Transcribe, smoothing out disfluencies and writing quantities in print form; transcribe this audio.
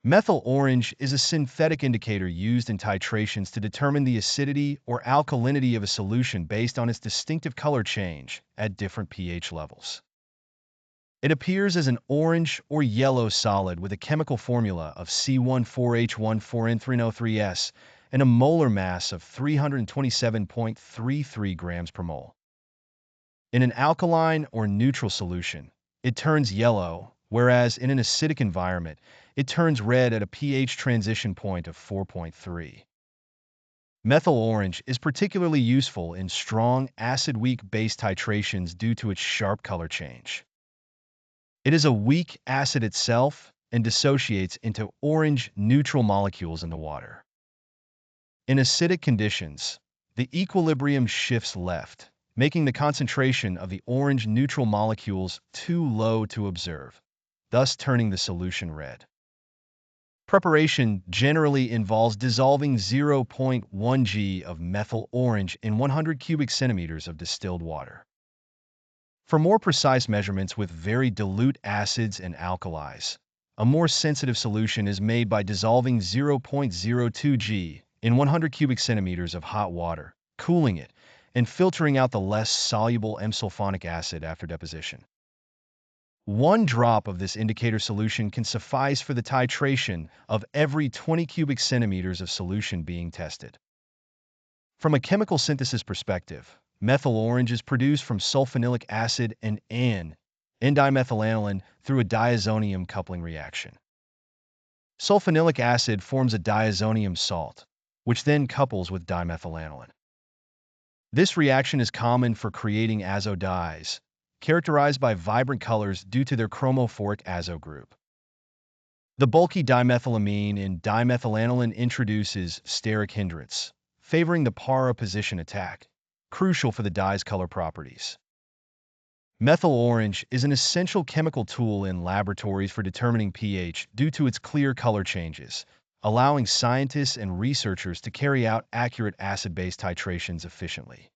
Methyl orange is a synthetic indicator used in titrations to determine the acidity or alkalinity of a solution based on its distinctive color change at different pH levels. It appears as an orange or yellow solid with a chemical formula of C14H14N3O3S and a molar mass of 327.33 grams per mole. In an alkaline or neutral solution, it turns yellow, whereas in an acidic environment, it turns red at a pH transition point of 4.3. Methyl orange is particularly useful in strong, acid-weak base titrations due to its sharp color change. It is a weak acid itself and dissociates into orange neutral molecules in the water. In acidic conditions, the equilibrium shifts left, making the concentration of the orange neutral molecules too low to observe, thus turning the solution red. Preparation generally involves dissolving 0.1 g of methyl orange in 100 cubic centimeters of distilled water. For more precise measurements with very dilute acids and alkalis, a more sensitive solution is made by dissolving 0.02 g in 100 cubic centimeters of hot water, cooling it, and filtering out the less soluble M-sulfonic acid after deposition. 1 drop of this indicator solution can suffice for the titration of every 20 cubic centimeters of solution being tested. From a chemical synthesis perspective, methyl orange is produced from sulfanilic acid and N N-dimethylaniline through a diazonium coupling reaction. Sulfanilic acid forms a diazonium salt, which then couples with dimethylaniline. This reaction is common for creating azo dyes, characterized by vibrant colors due to their chromophoric azo group. The bulky dimethylamine in dimethylaniline introduces steric hindrance, favoring the para position attack, crucial for the dye's color properties. Methyl orange is an essential chemical tool in laboratories for determining pH due to its clear color changes, allowing scientists and researchers to carry out accurate acid-base titrations efficiently.